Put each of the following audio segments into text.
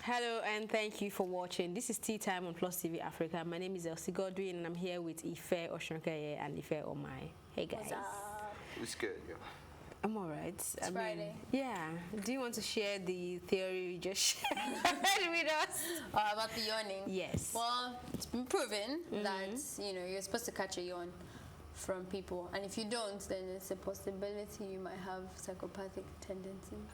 Hello and thank you for watching. This is Tea Time on Plus TV Africa. My name is Elsie Godwin and I'm here with Ife Oshonkeye and Ife Omai. Hey guys. What's up? It's good, yeah. I'm alright. It's Friday. Yeah. Do you want to share the theory you just shared with us? About the yawning? Yes. Well, it's been proven that, you're supposed to catch a yawn from people. And if you don't, then it's a possibility you might have psychopathic tendencies.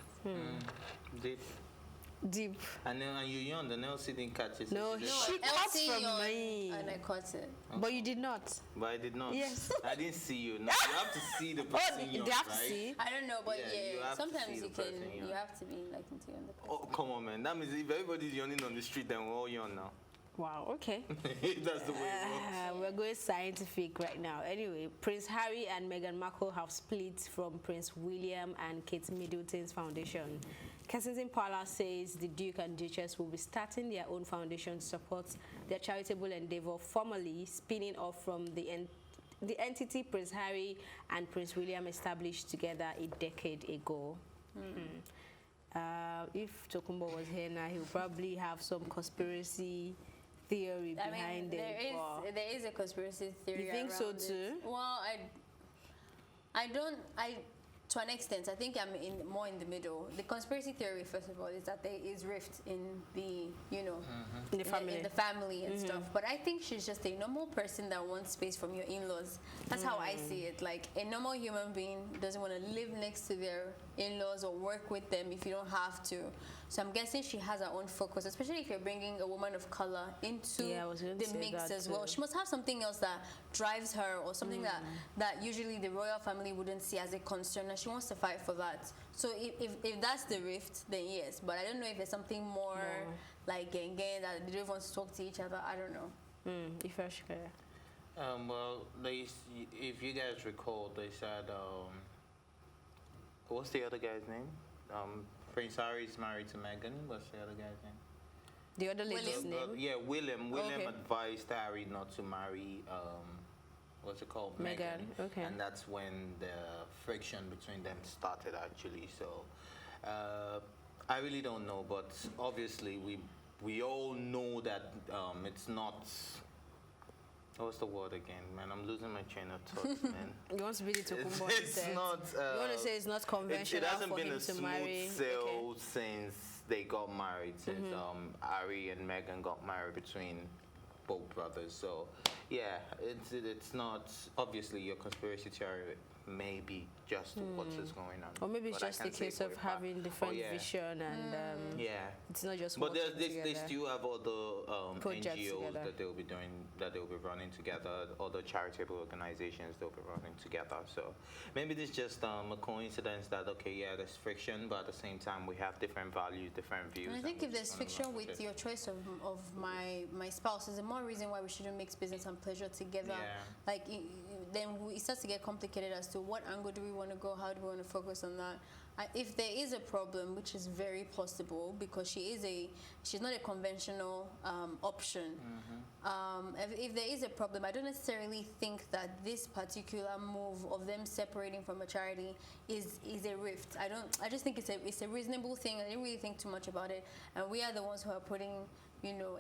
Deep. And then you yawned, and Elsie didn't catch it. No, she caught from me. And I caught it. Okay. But you did not. But I did not. Yes. I didn't see you. No, you have to see the person yawn, they have right? to see. I don't know, but you sometimes you person, can. You have to be like into the person. Oh, come on, man. That means if everybody's yawning on the street, then we're all yawn now. Wow, okay. That's the way it works. We're going scientific right now. Anyway, Prince Harry and Meghan Markle have split from Prince William and Kate Middleton's foundation. Kensington Palace says the Duke and Duchess will be starting their own foundation to support their charitable endeavor, formally spinning off from the entity Prince Harry and Prince William established together a decade ago. If Tokumbo was here now, he would probably have some conspiracy theory behind it. There is a conspiracy theory. You think so too? Well, I don't. To an extent, I think I'm more in the middle. The conspiracy theory, first of all, is that there is rift in the, in the family, and stuff. But I think she's just a normal person that wants space from your in-laws. That's how I see it. Like, a normal human being doesn't want to live next to their in-laws or work with them if you don't have to. So I'm guessing she has her own focus, especially if you're bringing a woman of color into the mix as well. She must have something else that drives her, or something that usually the royal family wouldn't see as a concern, and she wants to fight for that. So if that's the rift, then yes. But I don't know if there's something more like gang that they don't want to talk to each other. I don't know. If I should. Well, if you guys recall, they said, what's the other guy's name? Prince Harry is married to Meghan. What's the other guy's name? The other lady's name? Yeah, William. William advised Harry not to marry, what's it called? Meghan. Okay. And that's when the friction between them started, actually. So, I really don't know, but obviously we all know that it's not. What's the word again, man? I'm losing my train of thought, man. You want to be the Tokumbo? It's not. You want to say it's not conventional for him to marry? It hasn't been a smooth sail since they got married, since Harry and Meghan got married between both brothers. So, yeah, it's not. Obviously, your conspiracy theory may be just what is going on. Or maybe it's just a case of having different vision and it's not just. But they still have other NGOs that they'll be doing, that they'll be running together, other charitable organizations they'll be running together. So maybe this is just a coincidence that there's friction, but at the same time we have different values, different views. And I think if there's friction with your choice of my spouse, there's a more reason why we shouldn't mix business and pleasure together. Yeah. Like then it starts to get complicated as to what angle do we want to go, how do we want to focus on that. If there is a problem, which is very possible because she's not a conventional option. If there is a problem, I don't necessarily think that this particular move of them separating from a charity is a rift. I just think it's a reasonable thing. I didn't really think too much about it, and we are the ones who are putting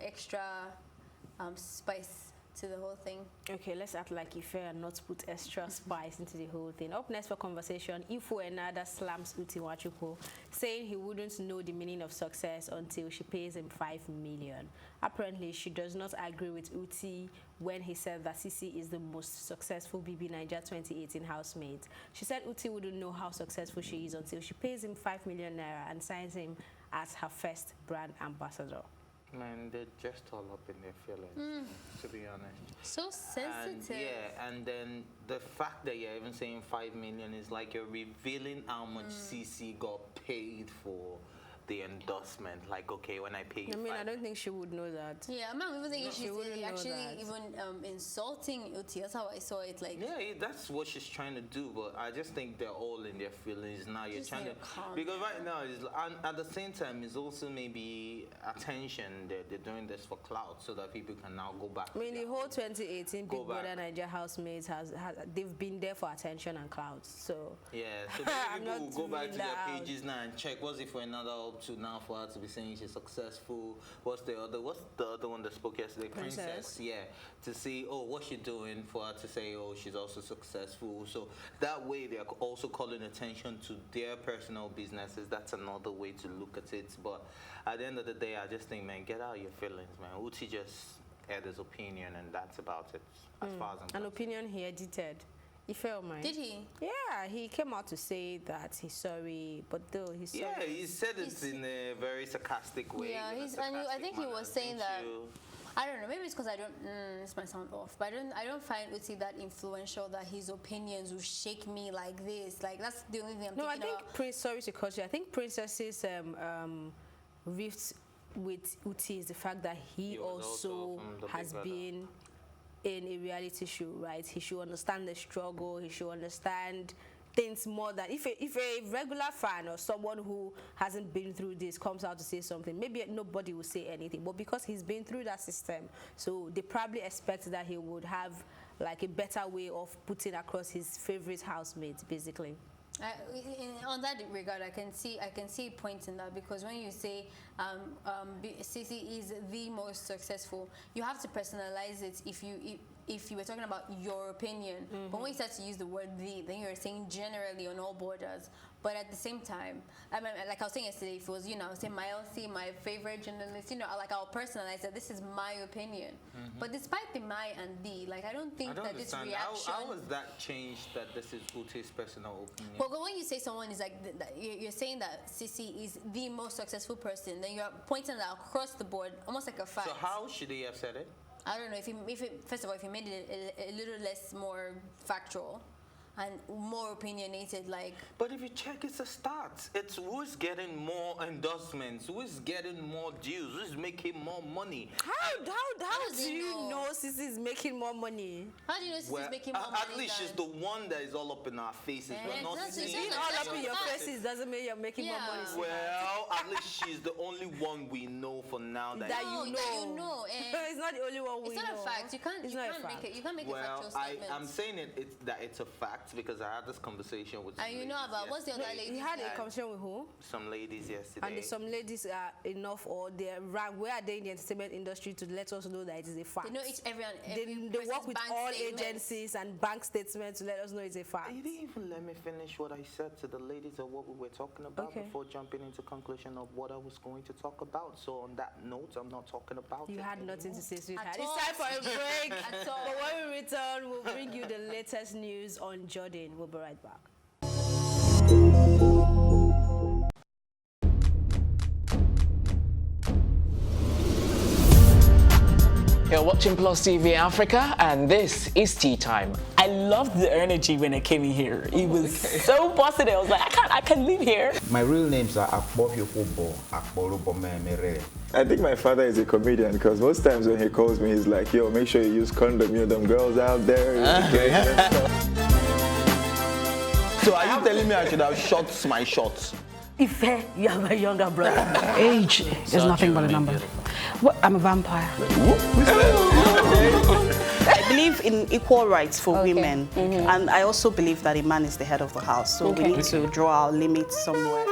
extra spice to the whole thing. Okay, let's act like Ife and not put extra spice into the whole thing. Up next for conversation, Ifu Ennada slams Uti Nwachukwu, saying he wouldn't know the meaning of success until she pays him 5 million. Apparently, she does not agree with Uti when he said that Sisi is the most successful BB Niger 2018 housemate. She said Uti wouldn't know how successful she is until she pays him 5 million naira and signs him as her first brand ambassador. Man, they're just all up in their feelings, to be honest. So sensitive. And then the fact that you're even saying 5 million is like you're revealing how much CC got paid for the endorsement. Like, okay, when I pay you I don't think she would know that. Yeah, I'm not even thinking she's actually even insulting Uti. That's how I saw it. Like, yeah, that's what she's trying to do. But I just think they're all in their feelings now. You're trying to, because right now, and at the same time, it's also maybe attention. They're doing this for clout so that people can now go back. The whole 2018 Big Brother Niger housemates they've been there for attention and clout. So yeah, so people will go back to their pages now and check what's Ifu Ennada up to now for her to be saying she's successful? What's the other one that spoke yesterday? Princess. Yeah. To see, oh, what's she doing, for her to say, oh, she's also successful. So that way they're also calling attention to their personal businesses. That's another way to look at it. But at the end of the day, I just think, man, get out of your feelings, man. Uti just had his opinion, and that's about it, as far as I'm concerned. An opinion he edited. He felt mine. Did he? Yeah, he came out to say that he's sorry, but though he's sorry. Yeah, he said it in a very sarcastic way. Yeah, I think he was saying that. I don't know. Maybe it's because I don't. This might sound off, but I don't find Uti that influential that his opinions will shake me like this. Like that's the only thing I'm thinking about. Prince. Sorry to cut you. I think Princess's rift with Uti is the fact that he also has been in a reality show, right? He should understand the struggle. He should understand things more than if a regular fan or someone who hasn't been through this comes out to say something, maybe nobody will say anything. But because he's been through that system, so they probably expect that he would have like a better way of putting across his favorite housemates, basically. On that regard, I can see points in that, because when you say Sisi is the most successful, you have to personalize it if you were talking about your opinion. But when you start to use the word "the," then you're saying generally on all borders. But at the same time, I mean, like I was saying yesterday, if it was, I would say my favorite journalist, like I'll personalize that this is my opinion. But despite the my and the, like I don't think that this reaction. How has that changed that this is Uti's personal opinion? Well, when you say someone is like, you're saying that Sisi is the most successful person, then you're pointing that across the board, almost like a fact. So how should he have said it? I don't know first of all, if he made it a little less more factual and more opinionated, like. But if you check, it's a start. It's who's getting more endorsements, who's getting more deals, who's making more money. How do you know Sisi is making more money? How do you know Sisi is making more money? At least she's the one that is all up in our faces. We're not seeing being all up in your faces doesn't mean you're making more money. Well, at least she's the only one we know for now that you know. It's not the only one we know. It's not a fact. You can't make a factual statement. I'm saying that it's a fact because I had this conversation with some ladies about what's the other lady? You had a conversation with who? Some ladies yesterday. And some ladies are enough, or they're rank. Where are they in the entertainment industry to let us know that it is a fact? They know every they work with all agencies and bank statements to let us know it's a fact. You didn't even let me finish what I said to the ladies or what we were talking about before jumping into conclusion of what I was going to talk about. So on that note, I'm not talking about it. You had nothing to say, sweetheart. It's time for a break. But when we return, we'll bring you the latest news on Jordyn. We'll be right back. You're watching Plus TV Africa, and this is Tea Time. I loved the energy when I came in here. It was so positive. I was like, I can't live here. My real names are Akbofyokobo, Akborubomemere. I think my father is a comedian because most times when he calls me, he's like, yo, make sure you use condom, them girls out there. So are you telling me I should have shot my shots? Ife, you have a younger brother. Age is nothing but a number. Well, I'm a vampire. I believe in equal rights for women, and I also believe that a man is the head of the house, so we need to draw our limits somewhere.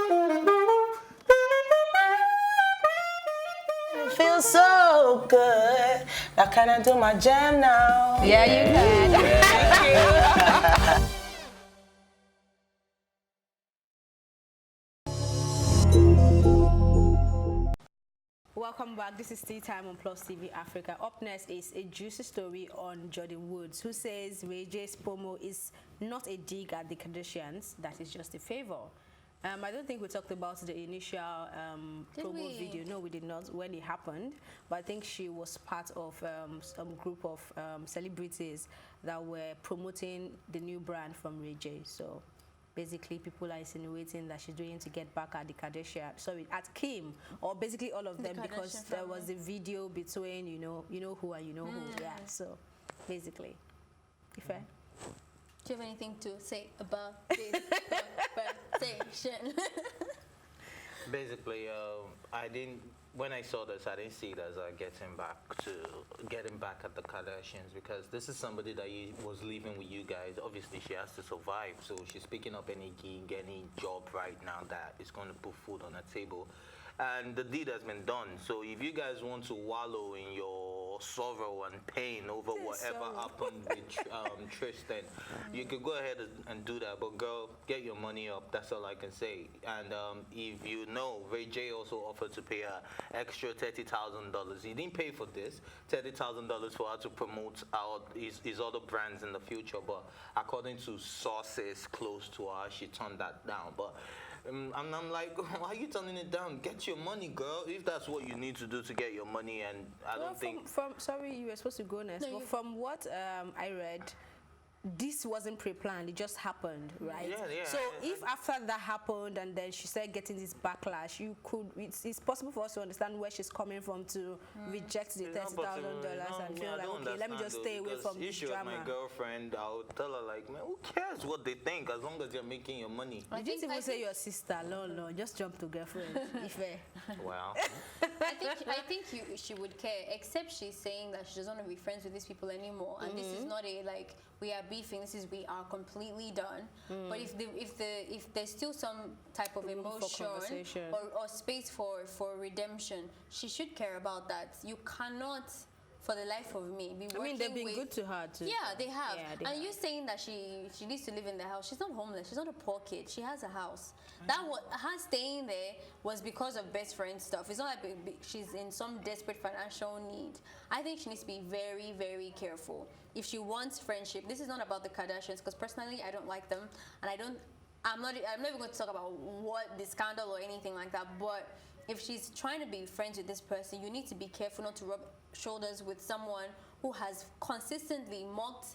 It feels so good. Now can I do my jam now? Yeah, you can. Thank you. Welcome back. This is Tea Time on Plus TV Africa. Up next is a juicy story on Jordyn Woods, who says Ray J's promo is not a dig at the Kardashians, that is just a favor. I don't think we talked about the initial promo video. No, we did not when it happened. But I think she was part of some group of celebrities that were promoting the new brand from Ray J. So basically, people are insinuating that she's doing to get back at the Kardashians. Sorry, at Kim, or basically all of them, because there was a video between you know who and you know who. Yeah. So basically, Ife. Do you have anything to say about this conversation? Basically, I didn't. When I saw this, I didn't see it as getting back at the Kardashians, because this is somebody that was living with you guys. Obviously, she has to survive, so she's picking up any gig, any job right now that is going to put food on the table. and the deed has been done. So if you guys want to wallow in your sorrow and pain over whatever happened with Tristan, you could go ahead and do that. But girl, get your money up. That's all I can say. And if you know, Ray J also offered to pay her extra $30,000. He didn't pay for this, $30,000 for her to promote his other brands in the future. But according to sources close to her, she turned that down. But I'm like, why are you turning it down? Get your money, girl. If that's what you need to do to get your money, and I don't think. Sorry, you were supposed to go next. But from what I read, this wasn't pre-planned, it just happened, right? Yeah. So if after that happened and then she started getting this backlash, it's possible for us to understand where she's coming from to reject the $30,000 and feel like, okay, let me just stay away from this drama. My girlfriend, I'll tell her like, man, who cares what they think as long as you're making your money. I didn't even say your sister, no, just jump to girlfriend. Wow. I think she would care, except she's saying that she doesn't want to be friends with these people anymore, and this is not a like we are beefing. This is we are completely done. But if there's still some type of emotion or space for redemption, she should care about that. You cannot, for the life of me, be working. I mean, they've been good to her too. Yeah, they have. And you saying that she needs to live in the house. She's not homeless. She's not a poor kid. She has a house. Her staying there was because of best friend stuff. It's not like she's in some desperate financial need. I think she needs to be very, very careful. If she wants friendship, this is not about the Kardashians, because personally I don't like them, and I'm not even going to talk about what the scandal or anything like that, but if she's trying to be friends with this person, you need to be careful not to rub shoulders with someone who has consistently mocked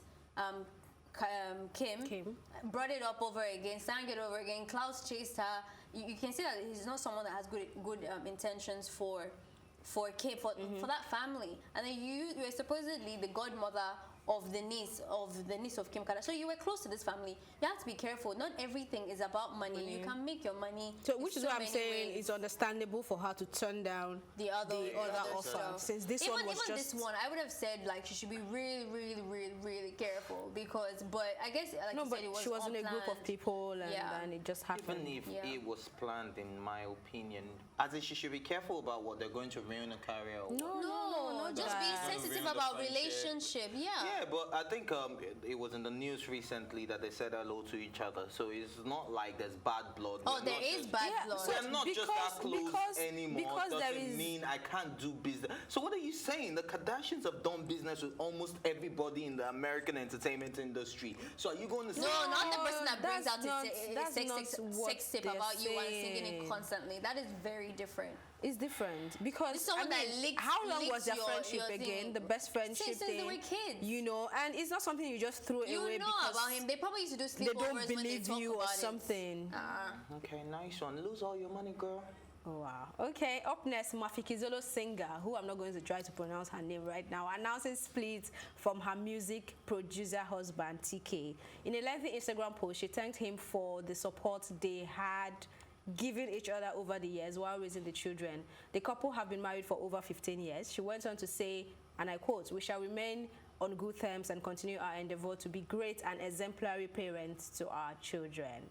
Kim, brought it up over again, sang it over again. Klaus chased her. You can see that he's not someone that has good intentions for Kim, for that family. And then you were supposedly the godmother of the niece of Kim Kardashian. So you were close to this family. You have to be careful. Not everything is about money. You can make your money. So which is what I'm saying, it's understandable for her to turn down the other offer. Since this one was just... this one, I would have said like she should be really, really, really, really careful, because, but I guess like you said, it was she was in a group of people and it just happened. Even if it was planned, in my opinion, as in she should be careful about what they're going to ruin a career. No, just be sensitive about relationship. Yeah, but I think it was in the news recently that they said hello to each other. So it's not like there's bad blood. Oh, there is bad blood. So they're not just that close anymore. Doesn't mean I can't do business. So what are you saying? The Kardashians have done business with almost everybody in the American entertainment industry. So are you going to say... No, not the person that brings out a sex tape about you and singing it constantly. That is very different. It's different because how long was their friendship again? The best friendship since they were kids. You know, and it's not something you just throw away. You know about him. They probably used to do sleepovers. They don't believe you or something. Okay, nice one. Lose all your money, girl. Oh, wow. Okay, up next, Mafikizolo singer, who I'm not going to try to pronounce her name right now, announcing split from her music producer husband, TK. In a lengthy Instagram post, she thanked him for the support they had given each other over the years while raising the children. The couple have been married for over 15 years. She went on to say, and I quote, "We shall remain on good terms and continue our endeavor to be great and exemplary parents to our children."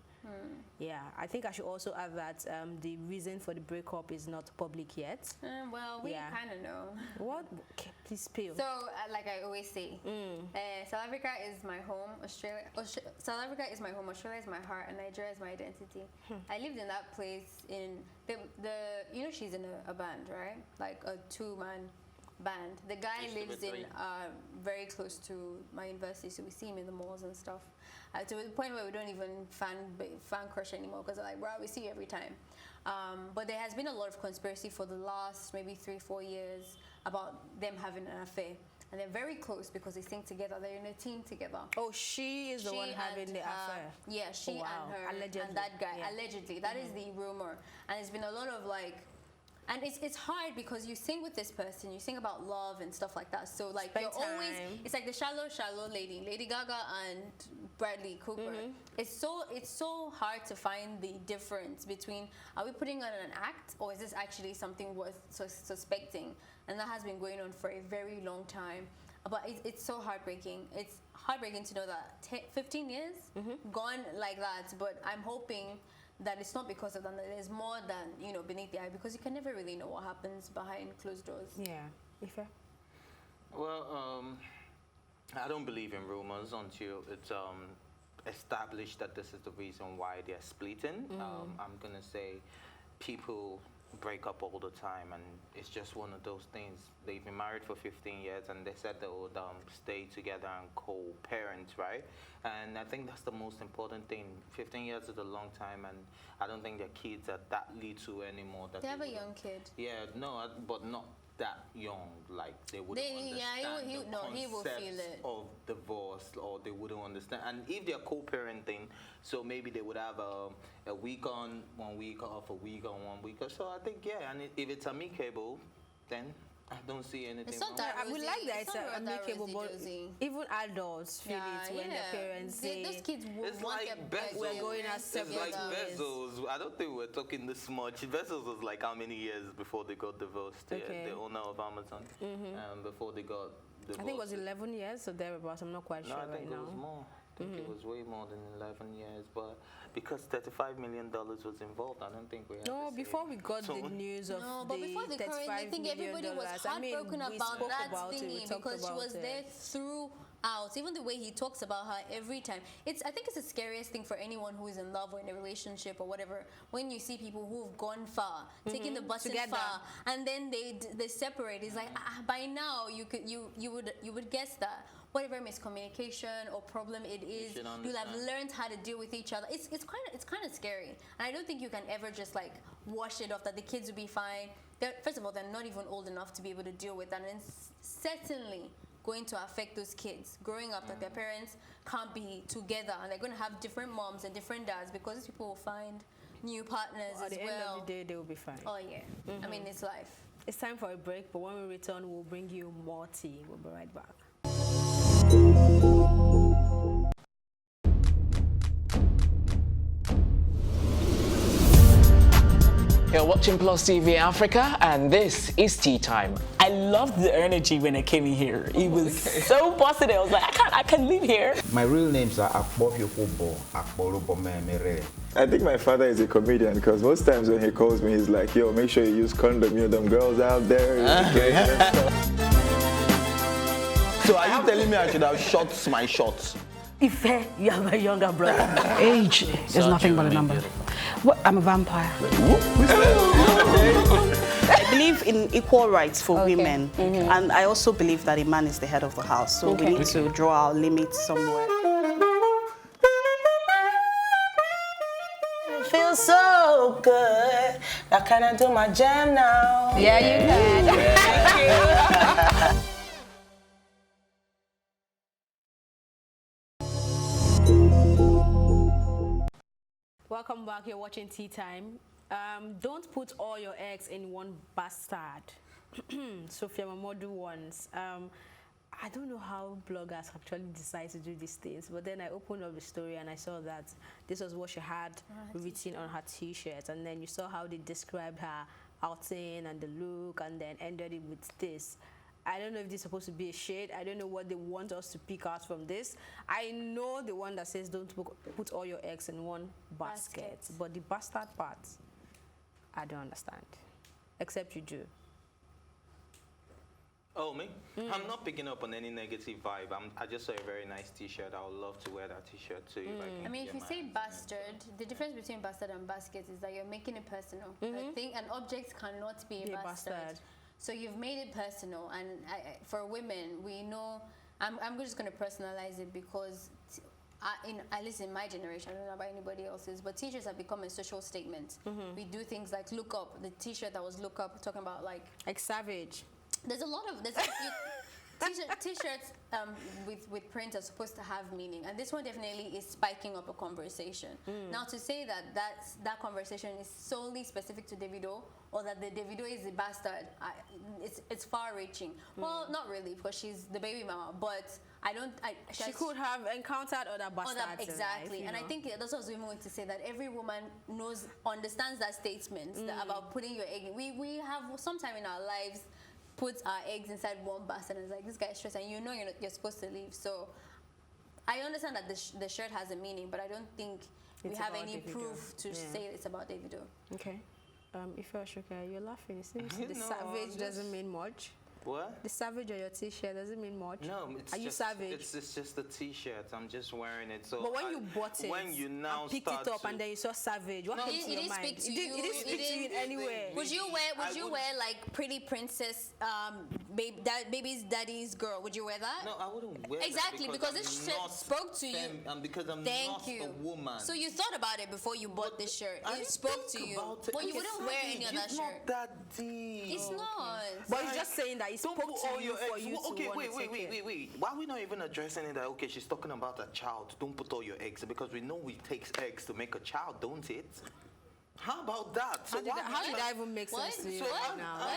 Yeah, I think I should also add that the reason for the breakup is not public yet. Well, we kind of know. What? Okay, please spill. So, like I always say, South Africa is my home. South Africa is my home. Australia is my heart, and Nigeria is my identity. I lived in that place in you know, she's in a band, right? Like a 2-man band. The guy lives in very close to my university, so we see him in the malls and stuff. To the point where we don't even fan crush anymore, because like, bro, we see you every time. But there has been a lot of conspiracy for the last maybe 3-4 years about them having an affair. And they're very close because they sing together. They're in a team together. Oh, she is the one having the affair. Yeah, she and her allegedly. And that guy. Yeah. Allegedly. That is the rumor. And there's been a lot of like... And it's hard because you sing with this person, you sing about love and stuff like that. So like you're always, it's like the shallow lady, Lady Gaga and Bradley Cooper. It's so hard to find the difference between, are we putting on an act or is this actually something worth suspecting? And that has been going on for a very long time. But it's so heartbreaking. It's heartbreaking to know that 15 years gone like that. But I'm hoping that it's not because of that. There's more than, you know, beneath the eye, because you can never really know what happens behind closed doors. Yeah. Ife? Well, I don't believe in rumors until it's established that this is the reason why they're splitting. I'm gonna say people break up all the time, and it's just one of those things. They've been married for 15 years, and they said they would stay together and co-parent, right? And I think that's the most important thing. 15 years is a long time, and I don't think their kids are that little anymore. That they have a young kid. Yeah, no, but not that young, like they wouldn't understand he will feel it. of divorce, or they wouldn't understand. And if they're co-parenting, so maybe they would have a week on, 1 week off, a week on, 1 week. So I think, yeah, and if it's amicable, then I don't see anything It's not wrong. that I would like that it's amicable, but Josie. even adults feel it when their parents say, those kids will It's want like their Bezos. we're going our It's separate like ways. Bezos. I don't think we're talking this much. Bezos was like how many years before they got divorced? Okay. The owner of Amazon. Before they got divorced. I think it was 11 years or thereabouts. I'm not quite No, sure I think right it now. was more. I think it was way more than 11 years, but because $35 million was involved, I don't think we had No, the before same we got the tone. news of No, but before the current, I $35 think everybody million, was heartbroken we about spoke that about it, we thingy talked because she about was there throughout. Even the way he talks about her every time. I think it's the scariest thing for anyone who is in love or in a relationship or whatever, when you see people who've gone far, taking the button Together. far, and then they separate. It's like by now you would guess that whatever miscommunication or problem it is, you'll have learned how to deal with each other. It's kind of scary, and I don't think you can ever just like wash it off that the kids will be fine. First of all, they're not even old enough to be able to deal with that, and it's certainly going to affect those kids growing up that their parents can't be together, and they're going to have different moms and different dads because these people will find new partners At as the well. end of the day, they will be fine. Oh yeah, I mean it's life. It's time for a break, but when we return, we'll bring you more tea. We'll be right back. You're watching Plus TV Africa, and this is Tea Time. I loved the energy when I came in here. It was so positive. I was like, I can live here. My real names are Akbofyokobo, Akborobomemere. I think my father is a comedian because most times when he calls me, he's like, yo, make sure you use condom, you know, them girls out there. So are you telling me I should have shot my shots? Ife, you have a younger brother. Age is nothing but a number. What? I'm a vampire. I believe in equal rights for women, and I also believe that a man is the head of the house, so we need to draw our limits somewhere. Feels so good. Now can I do my jam now? Yeah, you can. Welcome back. You're watching Tea Time. Don't put all your eggs in one bastard. Sophia Momodu once. I don't know how bloggers actually decide to do these things, but then I opened up the story and I saw that this was what she had written on her t-shirt, and then you saw how they described her outing and the look, and then ended it with this. I don't know if this is supposed to be a shade. I don't know what they want us to pick out from this. I know the one that says don't put all your eggs in one basket. But the bastard part, I don't understand. Except you do. Oh, me? I'm not picking up on any negative vibe. I just saw a very nice t-shirt. I would love to wear that t-shirt too. I mean, if you say bastard, the difference between bastard and basket is that you're making it personal. I think an object cannot be a bastard. So you've made it personal, and for women, we know. I'm just going to personalize it because, at least in my generation, I don't know about anybody else's, but t-shirts have become a social statement. We do things like look up. The t-shirt that was look up, talking about like savage. There's a lot of t-shirts with print are supposed to have meaning, and this one definitely is spiking up a conversation. Now, to say that conversation is solely specific to Davido, or that the Davido is a bastard, it's far-reaching. Well, not really, because she's the baby mama, but she could have encountered other bastards. Exactly, in life, and I think that's what I was even going to say, that every woman understands that statement about putting your egg in. We have sometime in our lives put our eggs inside one basket, and it's like, this guy is stressed, and you know you're supposed to leave. So I understand that the shirt has a meaning, but I don't think we have any proof to say it's about Davido. Okay. Ifu Ennada, you're laughing. It seems the savage doesn't mean much. What? The savage on your t-shirt doesn't mean much. No, it's Are you savage? It's just a t-shirt. I'm just wearing it. So but when you bought it, when you now and picked it up and then you saw savage, what came to your mind? It didn't speak to you in any way. Would you wear like Pretty Princess, baby's daddy's girl? Would you wear that? No, I wouldn't wear exactly that because this shirt spoke to you. Because I'm Thank not you. a woman. So you thought about it before you bought this shirt. It spoke to you. Well, you wouldn't wear any other shirt. It's not that deep. It's not. But you're just saying that it spoke to you for you to okay, want to wait. Why are we not even addressing it that, okay, she's talking about a child. Don't put all your eggs. Because we know it takes eggs to make a child, don't it? How about that? So how did that even make sense to you right now?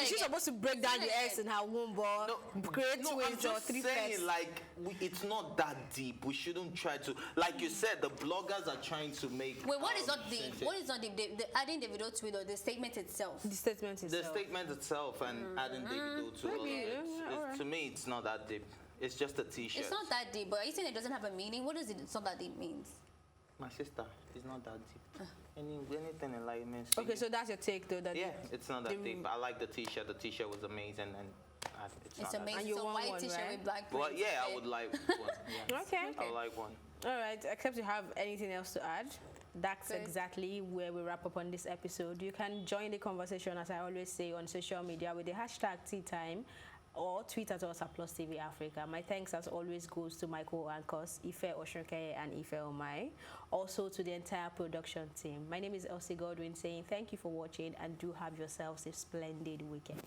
She's supposed to break down the eggs in her womb, but create twins or three pairs. Like, it's not that deep. We shouldn't try to, like you said, the bloggers are trying to make. Wait, what is not deep? What is not deep? Adding Davido to it or the statement itself? The statement itself. The statement itself and adding Davido to it. To me, it's not that deep. It's just a t-shirt. It's not that deep, but are you saying it doesn't have a meaning? What does it? It's not that deep means? My sister, it's not that deep. Anything in life means. Okay, so that's your take, though. That it's not that deep. I like the t-shirt. The t-shirt was amazing, and it's amazing. And you so want white one, t-shirt right? with black print. print. Well, yeah, I would like one. Yeah. Okay. I like one. All right. Except you have anything else to add? That's exactly where we wrap up on this episode. You can join the conversation, as I always say, on social media with the hashtag #TeaTime. Or tweet at us at Plus TV Africa. My thanks, as always, goes to my co-anchors, Ife Oshonkeye and Ife Omai. Also to the entire production team. My name is Elsie Godwin, saying thank you for watching and do have yourselves a splendid weekend.